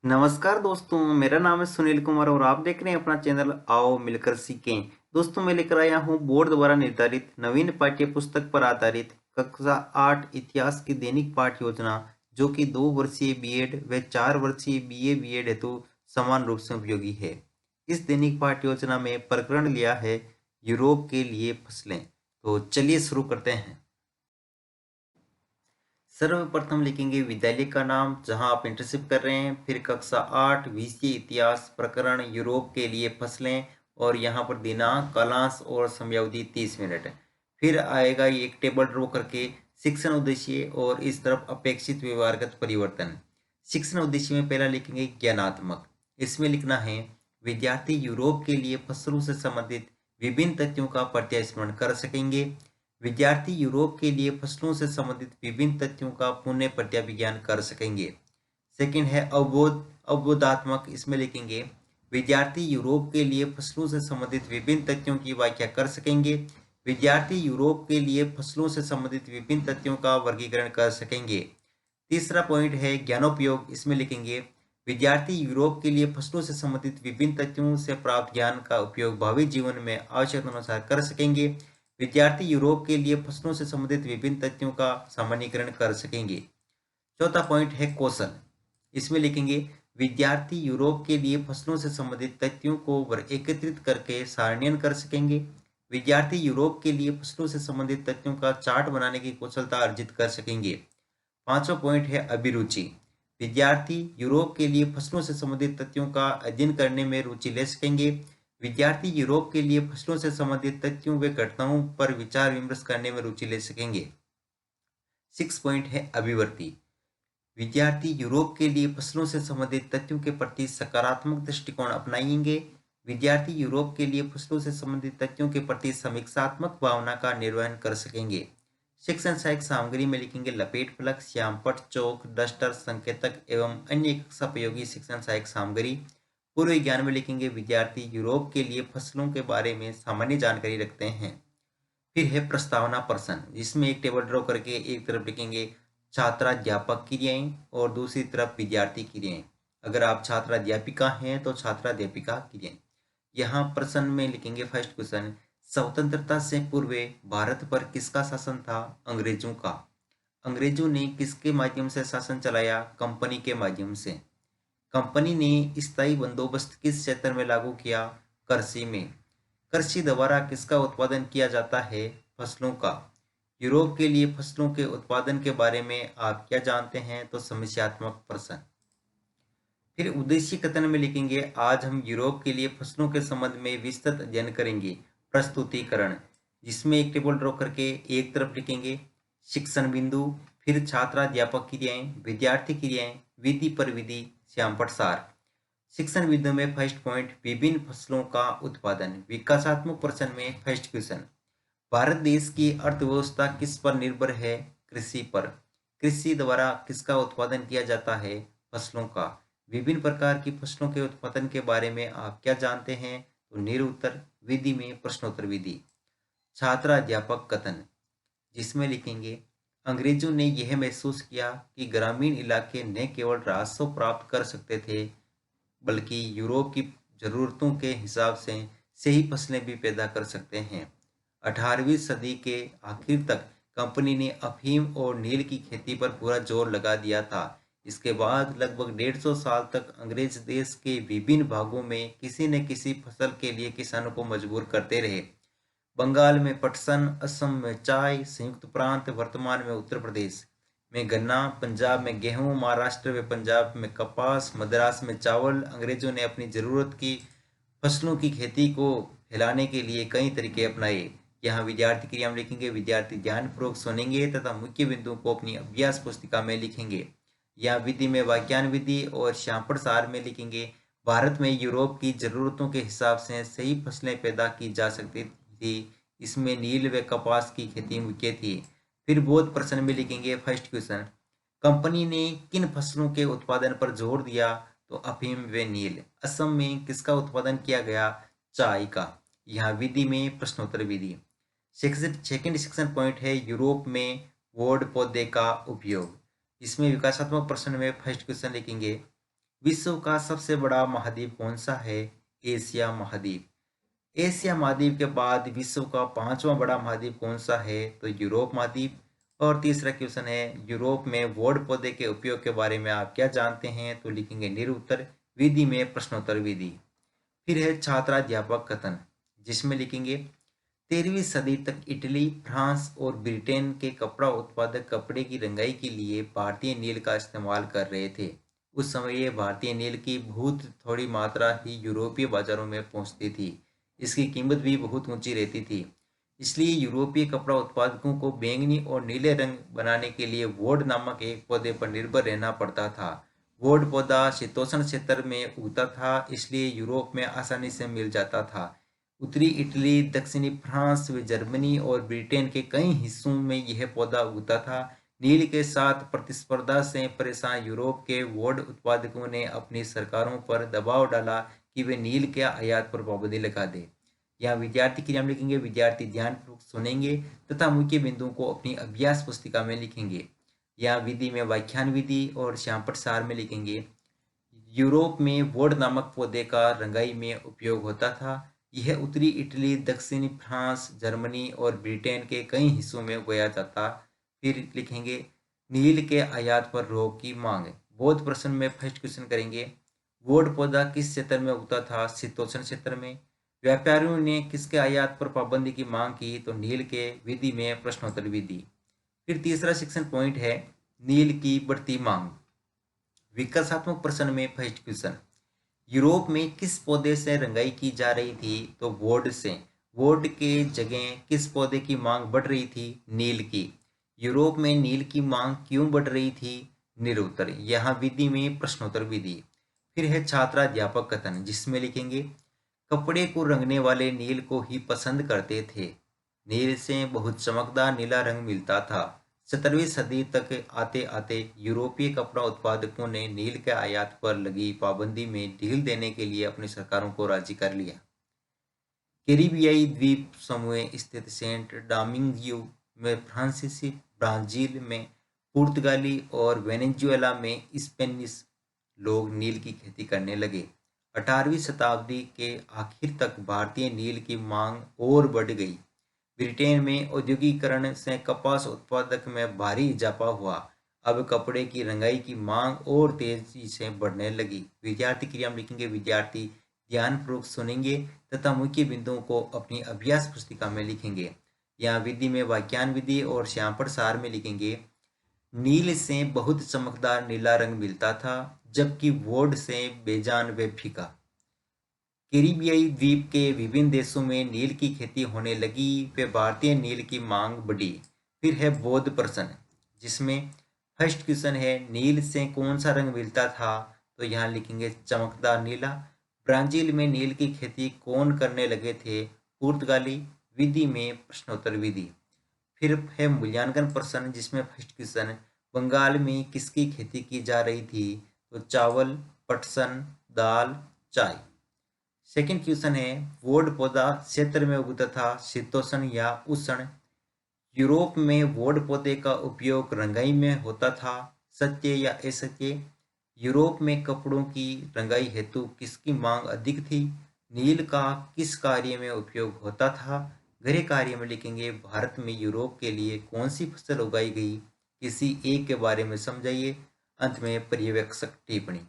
नमस्कार दोस्तों, मेरा नाम है सुनील कुमार और आप देख रहे हैं अपना चैनल आओ मिलकर सीखें। दोस्तों, मैं लेकर आया हूं बोर्ड द्वारा निर्धारित नवीन पाठ्य पुस्तक पर आधारित कक्षा 8 इतिहास की दैनिक पाठ योजना, जो कि 2 वर्षीय बीएड व 4 वर्षीय बीए बीएड हेतु समान रूप से उपयोगी है। इस दैनिक पाठ योजना में प्रकरण लिया है यूरोप के लिए फसलें। तो चलिए शुरू करते हैं। सर्वप्रथम लिखेंगे विद्यालय का नाम जहां आप इंटर्नशिप कर रहे हैं, फिर कक्षा 8 विषय इतिहास प्रकरण यूरोप के लिए फसलें और यहाँ पर दिनांक, कालांश और समयावधि 30 मिनट। फिर आएगा ये एक टेबल ड्रॉ करके शिक्षण उद्देश्य और इस तरफ अपेक्षित व्यवहारगत परिवर्तन। शिक्षण उद्देश्य में पहला लिखेंगे ज्ञानात्मक। इसमें लिखना है विद्यार्थी यूरोप के लिए फसलों से संबंधित विभिन्न तथ्यों का प्रत्यास्मरण कर सकेंगे। विद्यार्थी यूरोप के लिए फसलों से संबंधित विभिन्न तथ्यों का पुनः प्रत्याभिज्ञान कर सकेंगे। सेकंड है अवबोधात्मक। इसमें लिखेंगे विद्यार्थी यूरोप के लिए फसलों से संबंधित विभिन्न तथ्यों की व्याख्या कर सकेंगे। विद्यार्थी यूरोप के लिए फसलों से संबंधित विभिन्न तथ्यों का वर्गीकरण कर सकेंगे। तीसरा पॉइंट है ज्ञानोपयोग। इसमें लिखेंगे विद्यार्थी यूरोप के लिए फसलों से संबंधित विभिन्न तथ्यों से प्राप्त ज्ञान का उपयोग भावी जीवन में आवश्यकता अनुसार कर सकेंगे। विद्यार्थी यूरोप के लिए फसलों से संबंधित विभिन्न तथ्यों का सामान्यीकरण कर सकेंगे। चौथा पॉइंट है कौशल। इसमें लिखेंगे विद्यार्थी यूरोप के लिए फसलों से संबंधित तथ्यों को एकत्रित करके सारणीयन कर सकेंगे। विद्यार्थी यूरोप के लिए फसलों से संबंधित तथ्यों का चार्ट बनाने की कुशलता अर्जित कर सकेंगे। पांचवा पॉइंट है अभिरुचि। विद्यार्थी यूरोप के लिए फसलों से संबंधित तथ्यों का अध्ययन करने में रुचि ले सकेंगे। विद्यार्थी यूरोप के लिए फसलों से संबंधित तथ्यों व घटनाओं पर विचार विमर्श करने में रुचि ले सकेंगे। 6 पॉइंट है अभिवर्ती। विद्यार्थी यूरोप के लिए फसलों से संबंधित तथ्यों के प्रति सकारात्मक दृष्टिकोण अपनाएंगे। विद्यार्थी यूरोप के लिए फसलों से संबंधित तथ्यों के प्रति समीक्षात्मक भावना का निर्वहन कर सकेंगे। शिक्षण सहायक सामग्री में लिखेंगे लपेट फलक, श्यामपट्ट, चौक, डस्टर, संकेतक एवं अन्य कक्षा उपयोगी शिक्षण सहायक सामग्री। पूर्व विज्ञान में लिखेंगे विद्यार्थी यूरोप के लिए फसलों के बारे में सामान्य जानकारी रखते हैं। फिर है प्रस्तावना प्रश्न, जिसमें एक टेबल ड्रॉ करके एक तरफ लिखेंगे छात्राध्यापक क्रियाएं और दूसरी तरफ विद्यार्थी क्रियाएं। अगर आप छात्राध्यापिका हैं तो छात्राध्यापिका क्रियाएं। यहाँ प्रश्न में लिखेंगे फर्स्ट क्वेश्चन, स्वतंत्रता से पूर्व भारत पर किसका शासन था? अंग्रेजों का। अंग्रेजों ने किसके माध्यम से शासन चलाया? कंपनी के माध्यम से। कंपनी ने स्थायी बंदोबस्त किस क्षेत्र में लागू किया? कृषि में। कृषि द्वारा किसका उत्पादन किया जाता है? फसलों का। यूरोप के लिए फसलों के उत्पादन के बारे में आप क्या जानते हैं? तो समस्यात्मक प्रश्न। फिर उद्देश्य कथन में लिखेंगे आज हम यूरोप के लिए फसलों के संबंध में विस्तृत अध्ययन करेंगे। प्रस्तुतिकरण, जिसमें एक टेबल ड्रॉ करके एक तरफ लिखेंगे शिक्षण बिंदु, फिर छात्राध्यापक क्रियाएं, विद्यार्थी क्रियाएं, विधि पर विधि, श्यामपट्ट सार। शिक्षण बिंदु में फर्स्ट पॉइंट विभिन्न फसलों का उत्पादन। विकासात्मक प्रश्न में फर्स्ट क्वेश्चन, भारत देश की अर्थव्यवस्था किस पर निर्भर है? कृषि पर। कृषि द्वारा किसका उत्पादन किया जाता है? फसलों का। विभिन्न प्रकार की फसलों के उत्पादन के बारे में आप क्या जानते हैं? तो निरुत्तर विधि में प्रश्नोत्तर विधि। छात्र अध्यापक कथन, जिसमें लिखेंगे अंग्रेजों ने यह महसूस किया कि ग्रामीण इलाके न केवल राजस्व प्राप्त कर सकते थे, बल्कि यूरोप की जरूरतों के हिसाब से सही फसलें भी पैदा कर सकते हैं। 18वीं सदी के आखिर तक कंपनी ने अफीम और नील की खेती पर पूरा जोर लगा दिया था। इसके बाद लगभग 150 साल तक अंग्रेज देश के विभिन्न भागों में किसी न किसी फसल के लिए किसानों को मजबूर करते रहे। बंगाल में पटसन, असम में चाय, संयुक्त प्रांत वर्तमान में उत्तर प्रदेश में गन्ना, पंजाब में गेहूं, महाराष्ट्र में पंजाब में कपास, मद्रास में चावल। अंग्रेजों ने अपनी जरूरत की फसलों की खेती को फैलाने के लिए कई तरीके अपनाए। यहाँ विद्यार्थी क्रिया में लिखेंगे विद्यार्थी ध्यानपूर्वक सुनेंगे तथा मुख्य बिंदुओं को अपनी अभ्यास पुस्तिका में लिखेंगे। यहाँ विधि में वाक्यान विधि और श्यामपट्ट सार में लिखेंगे भारत में यूरोप की जरूरतों के हिसाब से सही फसलें पैदा की जा सकती थी। इसमें नील व कपास की खेती मुख्य थी। फिर बोध प्रश्न में लिखेंगे फर्स्ट क्वेश्चन, कंपनी ने किन फसलों के उत्पादन पर जोर दिया? तो अफीम व नील। असम में किसका उत्पादन किया गया? चाय का। यहाँ विधि में प्रश्नोत्तर विधि। सेकंड सेक्शन पॉइंट है यूरोप में वोड पौधे का उपयोग। इसमें विकासात्मक प्रश्न में फर्स्ट क्वेश्चन लिखेंगे विश्व का सबसे बड़ा महाद्वीप कौन सा है? एशिया महाद्वीप। एशिया महाद्वीप के बाद विश्व का पांचवा बड़ा महाद्वीप कौन सा है? तो यूरोप महाद्वीप। और तीसरा क्वेश्चन है, यूरोप में वोड पौधे के उपयोग के बारे में आप क्या जानते हैं? तो लिखेंगे निरुत्तर, विधि में प्रश्नोत्तर विधि। फिर है छात्राध्यापक कथन, जिसमें लिखेंगे 13वीं सदी तक इटली, फ्रांस और ब्रिटेन के कपड़ा उत्पादक कपड़े की रंगाई के लिए भारतीय नील का इस्तेमाल कर रहे थे। उस समय ये भारतीय नील की बहुत थोड़ी मात्रा ही यूरोपीय बाजारों में पहुंचती थी। इसकी कीमत भी बहुत ऊंची रहती थी। इसलिए यूरोपीय कपड़ा उत्पादकों को बैंगनी और नीले रंग बनाने के लिए वोड नामक एक पौधे पर निर्भर रहना पड़ता था। वोड पौधा शीतोष्ण क्षेत्र में उगता था, इसलिए यूरोप में आसानी से मिल जाता था। उत्तरी इटली, दक्षिणी फ्रांस व जर्मनी और ब्रिटेन के कई हिस्सों में यह पौधा उगता था। नील के साथ प्रतिस्पर्धा से परेशान यूरोप के वोड उत्पादकों ने अपनी सरकारों पर दबाव डाला कि वे नील के आयात पर पाबंदी लगा दे। यहाँ विद्यार्थी के नाम लिखेंगे, विद्यार्थी ध्यानपूर्वक सुनेंगे तथा मुख्य बिंदुओं को अपनी अभ्यास पुस्तिका में लिखेंगे। यहाँ विधि में व्याख्यान विधि और श्यामपट सार में लिखेंगे। यूरोप में वोड नामक पौधे का रंगाई में उपयोग होता था। यह उत्तरी इटली, दक्षिणी फ्रांस, जर्मनी और ब्रिटेन के कई हिस्सों में उगाया जाता। फिर लिखेंगे नील के आयात पर रोक की मांग। बोध प्रश्न में फर्स्ट क्वेश्चन करेंगे, वोड पौधा किस क्षेत्र में उगता था? शीतोष्ण क्षेत्र में। व्यापारियों ने किसके आयात पर पाबंदी की मांग की? तो नील के। विधि में प्रश्नोत्तर विधि। फिर तीसरा सेक्शन पॉइंट है नील की बढ़ती मांग। विकासात्मक प्रश्न में फर्स्ट क्वेश्चन, यूरोप में किस पौधे से रंगाई की जा रही थी? तो वोड से। वोड के जगह किस पौधे की मांग बढ़ रही थी? नील की। यूरोप में नील की मांग क्यों बढ़ रही थी? निरुत्तर। यहाँ विधि में प्रश्नोत्तर विधि। फिर है छात्राध्यापक कथन, जिसमें लिखेंगे कपड़े को रंगने वाले नील को ही पसंद करते थे। नील से बहुत चमकदार नीला रंग मिलता था। 17वीं सदी तक आते आते यूरोपीय कपड़ा उत्पादकों ने नील के आयात पर लगी पाबंदी में ढील देने के लिए अपनी सरकारों को राजी कर लिया। कैरिबियाई द्वीप समूह स्थित सेंट डोमिंगियो में फ्रांसीसी, ब्राजील में पुर्तगाली और वेनेजुएला में स्पेनिश लोग नील की खेती करने लगे। 18वीं शताब्दी के आखिर तक भारतीय नील की मांग और बढ़ गई। ब्रिटेन में औद्योगिकरण से कपास उत्पादक में भारी इजाफा हुआ। अब कपड़े की रंगाई की मांग और तेजी से बढ़ने लगी। विद्यार्थी क्रिया में लिखेंगे, विद्यार्थी ध्यानपूर्वक सुनेंगे तथा मुख्य बिंदुओं को अपनी अभ्यास पुस्तिका में लिखेंगे। यहाँ विधि में व्याख्यान विधि और श्यामपट सार में लिखेंगे नील से बहुत चमकदार नीला रंग मिलता था, जबकि वोड से बेजान व फीका। कैरिबियाई द्वीप के विभिन्न देशों में नील की खेती होने लगी व भारतीय नील की मांग बढ़ी। फिर है बोध प्रश्न, जिसमें फर्स्ट क्वेश्चन है नील से कौन सा रंग मिलता था? तो यहाँ लिखेंगे चमकदार नीला। ब्राजील में नील की खेती कौन करने लगे थे? पुर्तगाली। विधि में प्रश्नोत्तर विधि। फिर है मूल्यांकन प्रश्न, जिसमें फर्स्ट क्वेश्चन बंगाल में किसकी खेती की जा रही थी? तो चावल, पटसन, दाल, चाय। सेकंड क्वेश्चन है वोड पौधा क्षेत्र में उगता था, शीतोष्ण या उष्ण? यूरोप में वोड पौधे का उपयोग रंगाई में होता था, सत्य या असत्य? यूरोप में कपड़ों की रंगाई हेतु किसकी मांग अधिक थी? नील का किस कार्य में उपयोग होता था? गृह कार्य में लिखेंगे भारत में यूरोप के लिए कौन सी फसल उगाई गई? किसी एक के बारे में समझाइए। अंत में पर्यवेक्षक टिप्पणी।